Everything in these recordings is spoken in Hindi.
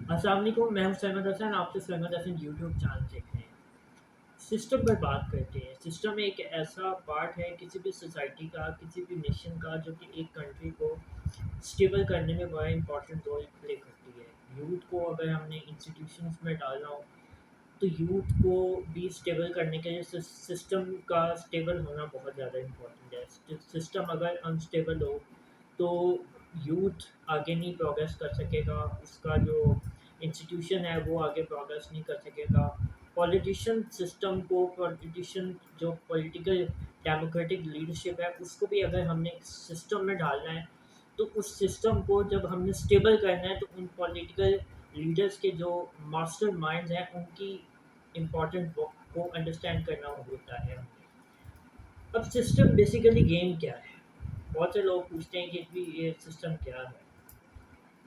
अस्सलाम वालेकुम, मैं हूं सहमद हसन। आप तो सहमद हसन यूट्यूब चैनल देख रहे हैं। सिस्टम पर बात करते हैं। सिस्टम एक ऐसा पार्ट है किसी भी सोसाइटी का, किसी भी नेशन का, जो कि एक कंट्री को स्टेबल करने में बड़ा इंपॉर्टेंट रोल प्ले करती है। यूथ को अगर हमने इंस्टीट्यूशंस में डालना हो तो यूथ को भी स्टेबल करने के लिए सिस्टम का स्टेबल होना बहुत ज़्यादा इम्पोर्टेंट है। सिस्टम अगर अनस्टेबल हो तो यूथ आगे नहीं प्रोग्रेस कर सकेगा, उसका जो इंस्टीट्यूशन है वो आगे प्रोग्रेस नहीं कर सकेगा। पॉलिटिशियन जो पॉलिटिकल डेमोक्रेटिक लीडरशिप है उसको भी अगर हमने एक सिस्टम में डालना है तो उस सिस्टम को जब हमने स्टेबल करना है तो उन पॉलिटिकल लीडर्स के जो मास्टर माइंड्स हैं उनकी इम्पोर्टेंट वर्क को अंडरस्टैंड करना होता है। अब सिस्टम बेसिकली गेम क्या है? बहुत से लोग पूछते हैं कि भी ये सिस्टम क्या है।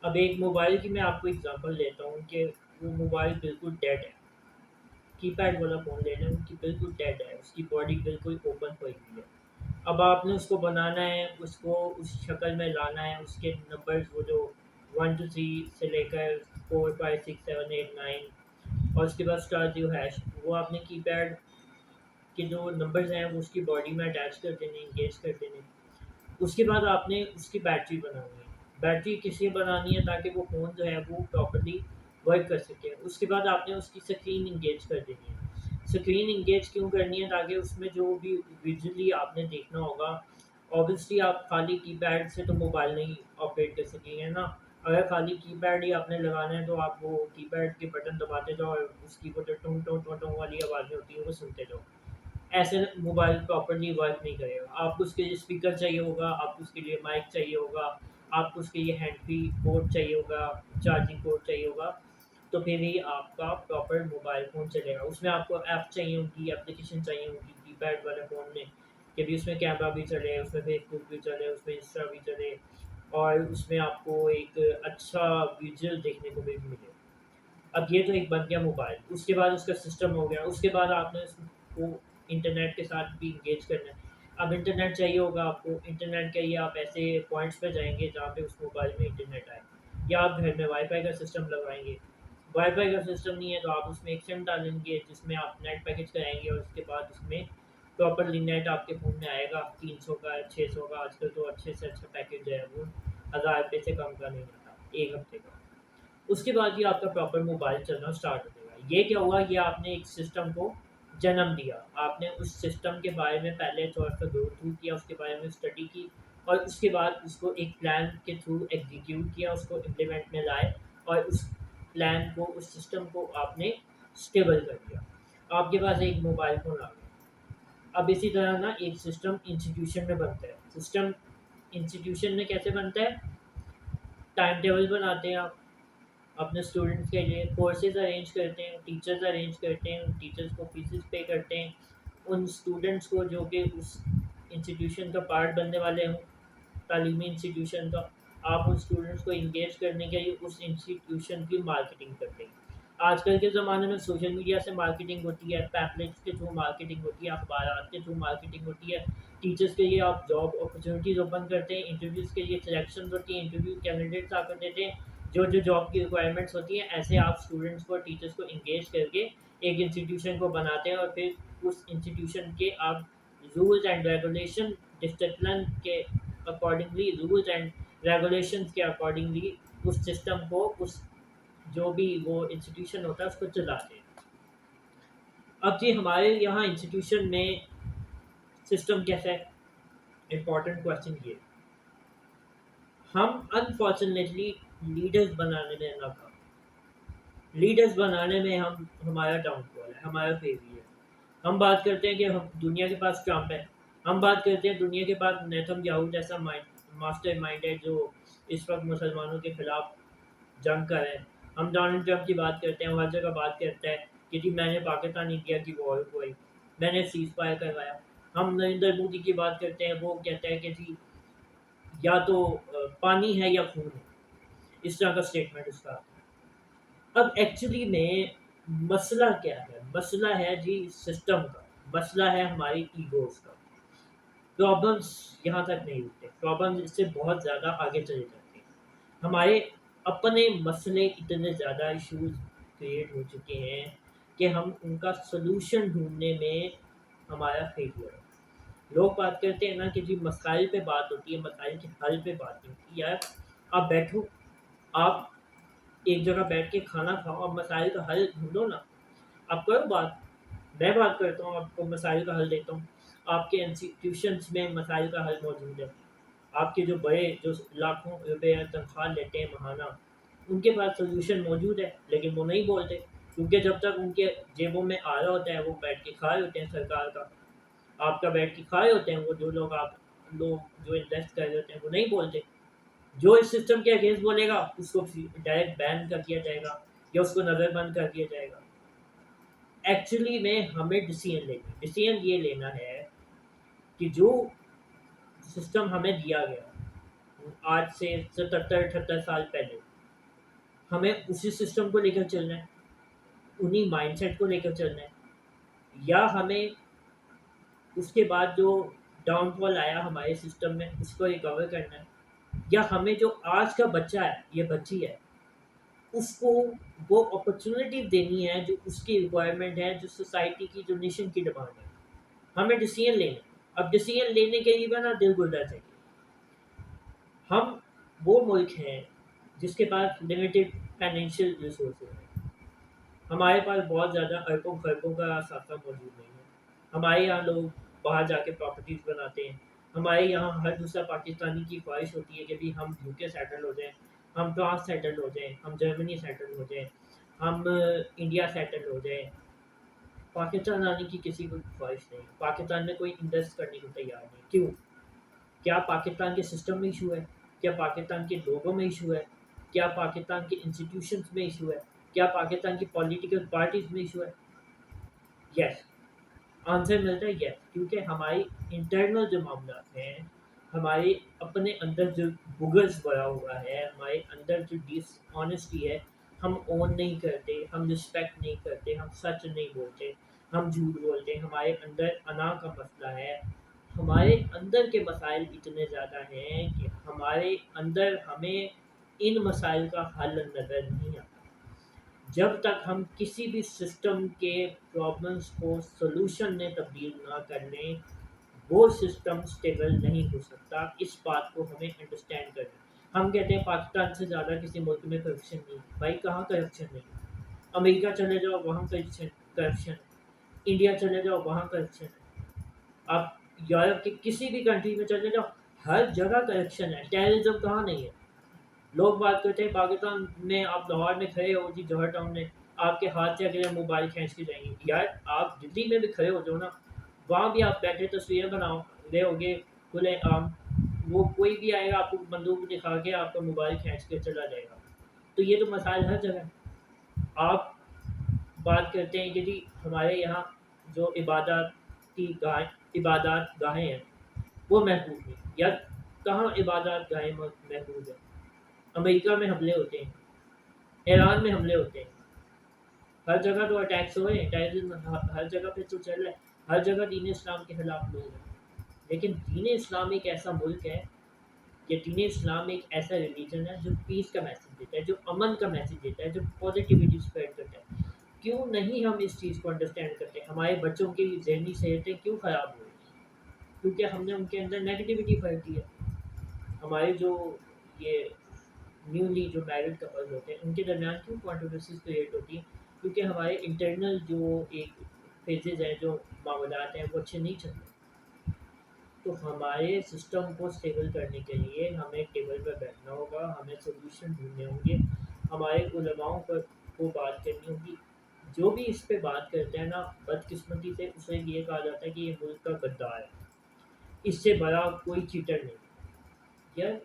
अब एक मोबाइल की मैं आपको एग्जांपल लेता हूँ कि वो मोबाइल बिल्कुल डेड है। कीपैड वाला फ़ोन ले लें, उसकी बिल्कुल डेड है, उसकी बॉडी बिल्कुल ओपन पड़ी हुई है। अब आपने उसको बनाना है, उसको उस शक्ल में लाना है, उसके नंबर्स वो जो 1 टू 3 से लेकर 4 5 6 7 8 9 और उसके बाद स्टार जो हैश, वो आपने कीपैड के जो नंबर्स हैं वो उसकी बॉडी में अटैच कर देने, इंगेज कर देने। उसके बाद आपने उसकी बैटरी बनानी है। बैटरी किस लिए बनानी है? ताकि वो फ़ोन जो है वो प्रॉपर्ली वर्क कर सके। उसके बाद आपने उसकी स्क्रीन इंगेज कर देनी है। स्क्रीन इंगेज क्यों करनी है? ताकि उसमें जो भी विजुअली आपने देखना होगा, ऑब्वियसली आप खाली कीपैड से तो मोबाइल नहीं ऑपरेट कर सकेंगे ना। अगर खाली कीपैड ही आपने लगाना है तो आप वो कीपैड के बटन दबाते जाओ और उसकी वो जो टुंग टुंग टुंग टुंग वाली आवाज़ें होती हैं वो सुनते जाओ। ऐसे मोबाइल प्रॉपर्ली वर्क नहीं करेगा। आपको उसके लिए स्पीकर चाहिए होगा, आपको उसके लिए माइक चाहिए होगा, आपको उसके लिए हैंड फ्री पोर्ट चाहिए होगा, चार्जिंग पोर्ट चाहिए होगा, तो फिर ही आपका प्रॉपर मोबाइल फ़ोन चलेगा। उसमें आपको ऐप चाहिए होगी, एप्लीकेशन चाहिए होगी कीपैड वाले फ़ोन में, कि भी उसमें कैमरा भी चले, उसमें फेसबुक भी चले, उसमें इंस्टा भी चले और उसमें आपको एक अच्छा विजुअल देखने को भी मिले। अब ये तो एक बन गया मोबाइल, उसके बाद उसका सिस्टम हो गया, उसके बाद आपने उसको इंटरनेट के साथ भी इंगेज करना है। अब इंटरनेट चाहिए होगा आपको, इंटरनेट के लिए आप ऐसे पॉइंट्स पे जाएँगे जहाँ पे उस मोबाइल में इंटरनेट आए, या आप घर में वाईफ़ाई का सिस्टम लगवाएँगे। वाईफ़ाई का सिस्टम नहीं है तो आप उसमें एक सिम डालेंगे जिसमें आप नेट पैकेज कराएँगे और उसके बाद उसमें प्रॉपर्ली नेट आपके फ़ोन में आएगा। 300 का, 600 का, आजकल तो अच्छे से अच्छा पैकेज जो है वो ₹1000 से कम का नहीं आता, 1 हफ्ते का। उसके बाद ही आपका प्रॉपर मोबाइल चलना स्टार्ट हो जाएगा। ये क्या हुआ? ये आपने एक सिस्टम को जन्म दिया। आपने उस सिस्टम के बारे में पहले थोड़ा-सा गो थ्रू किया, उसके बारे में स्टडी की और उसके बाद उसको एक प्लान के थ्रू एग्ज़ीक्यूट किया, उसको इम्प्लीमेंट में लाए और उस प्लान को, उस सिस्टम को आपने स्टेबल कर दिया। आपके पास एक मोबाइल फ़ोन आ गया। अब इसी तरह ना एक सिस्टम इंस्टीट्यूशन में बनता है। सिस्टम इंस्टीट्यूशन में कैसे बनता है? टाइम टेबल बनाते हैं आप। अपने स्टूडेंट्स के लिए कोर्सेज़ अरेंज करते हैं, टीचर्स अरेंज करते हैं, उन टीचर्स को फीसेस पे करते हैं। उन स्टूडेंट्स को जो कि उस इंस्टीट्यूशन का पार्ट बनने वाले हों, तालीमी इंस्टीट्यूशन का, आप उन स्टूडेंट्स को एंगेज करने के लिए उस इंस्टीट्यूशन की मार्केटिंग करते हैं। आजकल के ज़माने में सोशल मीडिया से मार्केटिंग होती है, पैम्पलेट्स के थ्रू मार्केटिंग होती है, अखबारात के थ्रू मार्केटिंग होती है। टीचर्स के लिए आप जॉब अपॉर्चुनिटीज़ ओपन करते हैं, इंटरव्यूज़ के लिए सिलेक्शंस होती हैं, इंटरव्यू कैंडिडेट्स आकर देते हैं, जो जॉब की रिक्वायरमेंट्स होती हैं। ऐसे आप स्टूडेंट्स को, टीचर्स को एंगेज करके एक इंस्टीट्यूशन को बनाते हैं और फिर उस इंस्टीट्यूशन के आप रूल्स एंड रेगुलेशन, डिसिप्लिन के अकॉर्डिंगली, रूल्स एंड रेगुलेशंस के अकॉर्डिंगली उस सिस्टम को, उस जो भी वो इंस्टीट्यूशन होता है उसको चलाते हैं। अब जी हमारे यहाँ इंस्टीट्यूशन में सिस्टम कैसा है? इम्पोर्टेंट क्वेश्चन ये। हम अनफॉर्चुनेटली लीडर्स बनाने में नाकाम। लीडर्स बनाने में हम, हमारा डाउनफॉल है, हमारा फेलियर है। हम बात करते हैं कि हम दुनिया के पास ट्रम्प है। हम बात करते हैं दुनिया के पास नेतन्याहू जैसा मास्टर माइंड है जो इस वक्त मुसलमानों के खिलाफ जंग कर रहे हैं। हम डोनाल्ड ट्रंप की बात करते हैं, वो हर जगह बात करता है कि जी मैंने पाकिस्तान इंडिया की वॉर हुई, मैंने सीज़ फायर करवाया। हम नरेंद्र मोदी की बात करते हैं, वो कहता है कि जी या तो पानी है या खून है, इस तरह का स्टेटमेंट उसका आता है। अब एक्चुअली में मसला क्या है? मसला है जी सिस्टम का, मसला है हमारी ईगोज़ का। प्रॉब्लम्स यहाँ तक नहीं रुकते, प्रॉब्लम्स इससे बहुत ज़्यादा आगे चले जाते हैं। हमारे अपने मसले इतने ज़्यादा इश्यूज क्रिएट हो चुके हैं कि हम उनका सलूशन ढूँढने में हमारा फेलियर है। लोग बात करते हैं ना कि जी मसाइल पे बात होती है, मसाइल के हल पे बात नहीं होती। यार आप बैठो, आप एक जगह बैठ के खाना खाओ, आप मसाइल का हल ढूँढो ना। आप करो बात, मैं बात करता हूँ, आपको मसाइल का हल देता हूँ। आपके इंस्टीट्यूशंस में मसाइल का हल मौजूद है। आपके जो बड़े जो लाखों रुपए तनख्वाह लेते हैं महाना, उनके पास सॉल्यूशन मौजूद है, लेकिन वो नहीं बोलते, क्योंकि जब तक उनके जेबों में आ रहा होता है वो बैठ के खा रहे होते हैं सरकार का। आपका बैठ के खा रहे होते हैं वो, जो लोग जो इन्वेस्ट कर रहे होते हैं वो नहीं बोलते। जो इस सिस्टम के अगेंस्ट बोलेगा उसको डायरेक्ट बैन कर दिया जाएगा या उसको नज़रबंद कर दिया जाएगा। एक्चुअली में हमें डिसीजन ये लेना है कि जो सिस्टम हमें दिया गया आज से 77-78 साल पहले, हमें उसी सिस्टम को लेकर चलना है, उन्हीं माइंडसेट को लेकर चलना है, या हमें उसके बाद जो डाउनफॉल आया हमारे सिस्टम में उसको रिकवर करना है, या हमें जो आज का बच्चा है, ये बच्ची है, उसको वो अपॉर्चुनिटी देनी है जो उसकी रिक्वायरमेंट है, जो सोसाइटी की, जो नेशन की डिमांड है। हमें डिसीजन लेना है। अब डिसीजन लेने के लिए ना दिल गुर्दा चाहिए। हम वो मुल्क हैं जिसके पास लिमिटेड फाइनेंशियल रिसोर्सेज हैं। हमारे पास बहुत ज़्यादा अरबों खरबों का साथा मौजूद नहीं है। हमारे यहाँ लोग बाहर जाके प्रॉपर्टीज़ बनाते हैं। हमारे यहाँ हर दूसरा पाकिस्तानी की ख्वाहिश होती है कि भी हम यूके सेटल हो जाएं, हम फ्रांस सेटल हो जाएं, हम जर्मनी सेटल हो जाएं, हम इंडिया सेटल हो जाएं। पाकिस्तान आने की किसी को ख्वाहिश नहीं। पाकिस्तान में कोई इन्वेस्ट करने को तैयार नहीं। क्यों? क्या पाकिस्तान के सिस्टम में इशू है? क्या पाकिस्तान के लोगों में इशू है? क्या पाकिस्तान के इंस्टीट्यूशंस में इशू है? क्या पाकिस्तान की पॉलिटिकल पार्टीज में इशू है? यस, आंसर मिलता है यस, क्योंकि हमारी इंटरनल जो मामला हैं, हमारे अपने अंदर जो बुगर्स भरा हुआ है, हमारे अंदर जो डिसऑनेस्टी है, हम ओन नहीं करते, हम रिस्पेक्ट नहीं करते, हम सच नहीं बोलते, हम झूठ बोलते हैं, हमारे अंदर अना का मसला है। हमारे अंदर के मसाइल इतने ज़्यादा हैं कि हमारे अंदर हमें इन मसाइल का हल नज़र नहीं आता। जब तक हम किसी भी सिस्टम के प्रॉब्लम्स को सॉल्यूशन में तब्दील ना कर लें, वो सिस्टम स्टेबल नहीं हो सकता। इस बात को हमें अंडरस्टैंड करना है। हम कहते हैं पाकिस्तान से ज़्यादा किसी मुल्क में करप्शन नहीं है। भाई कहाँ करप्शन नहीं है? अमेरिका चले जाओ वहाँ करप्शन करप्शन है। इंडिया चले जाओ वहाँ करप्शन है। आप यूरोप के किसी भी कंट्री में चले जाओ, हर जगह करप्शन है। टेररिज्म कहाँ नहीं है? लोग बात करते हैं पाकिस्तान में, आप लाहौर में खड़े हो जी, जौहर टाउन में, आपके हाथ से अगले मोबाइल खींच के जाएंगे। यार आप दिल्ली में भी खड़े हो जाओ ना, वहाँ भी आप बैठे तस्वीरें बनाओ ले होगे खुले आम, वो कोई भी आएगा आपको बंदूक दिखा के आपका मोबाइल खींच के चला जाएगा। तो ये तो मसाइल हर जगह है। आप बात करते हैं कि जी हमारे यहाँ जो इबादत गाहें हैं वो महफूज नहीं। यार कहाँ इबादत गाहें महफूज है? अमेरिका में हमले होते हैं, ईरान में हमले होते हैं, हर जगह तो अटैक्स हो रहे हैं, टेररिज्म हर जगह पे तो चल रहा है, हर जगह दीन इस्लाम के खिलाफ लोग हैं। लेकिन दीन इस्लाम एक ऐसा मुल्क है कि दीन इस्लाम एक ऐसा रिलीजन है जो पीस का मैसेज देता है, जो अमन का मैसेज देता है, जो पॉजिटिविटी स्प्रेड करता है। क्यों नहीं हम इस चीज़ को अंडरस्टैंड करते? हमारे बच्चों की जहनी सेहतें क्यों ख़राब हो रही हैं? क्योंकि हमने उनके अंदर नेगेटिविटी भर दी है। हमारे जो ये न्यूली जो मैरिड कपल्स होते हैं उनके दरमियान क्यों कंट्रोवर्सीज क्रिएट होती हैं? क्योंकि हमारे इंटरनल जो एक फेजेज हैं, जो मामलात हैं, वो अच्छे नहीं चल रहे। तो हमारे सिस्टम को स्टेबल करने के लिए हमें टेबल पर बैठना होगा, हमें सोल्यूशन ढूंढने होंगे, हमारे उलमाओं पर को बात करनी होगी। जो भी इस पे बात करते हैं ना, बदकिस्मती से उसे ये कहा जाता है कि ये मुल्क का गद्दार है। इससे बड़ा कोई चीटर नहीं। यार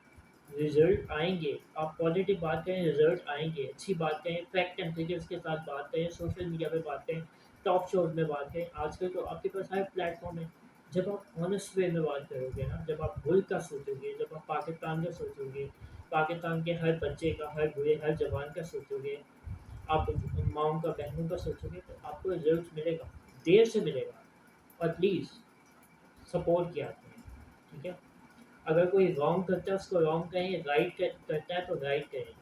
रिजल्ट आएंगे, आप पॉजिटिव बात करें, रिजल्ट आएंगे, अच्छी बात करें, फैक्ट एंड फिगर्स के साथ बात करें, सोशल मीडिया पे बात करें, टॉप शोज में बात करें। आजकल तो आपके पास हर प्लेटफॉर्म है। जब आप ऑनेस्ट वे में बात करोगे ना, जब आप मुल्क का सोचोगे, जब आप पाकिस्तान का सोचोगे, पाकिस्तान के हर बच्चे का, हर बूढ़े, हर जवान का सोचोगे, आप माओं का, बहनों का सोचोगे, तो आपको रिजल्ट मिलेगा। देर से मिलेगा, और प्लीज़ सपोर्ट किया आपने, ठीक है? अगर कोई रॉन्ग करता है उसको रॉन्ग कहें, राइट करता है तो राइट कहें।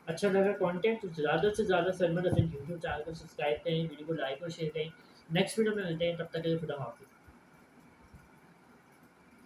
अच्छा लगा कंटेंट तो ज़्यादा से ज़्यादा सलमान हसन यूट्यूब चैनल को सब्सक्राइब करें, वीडियो को लाइक और शेयर करें। नेक्स्ट वीडियो में मिलते हैं, तब तक के लिए खुदा हाफ़िज़।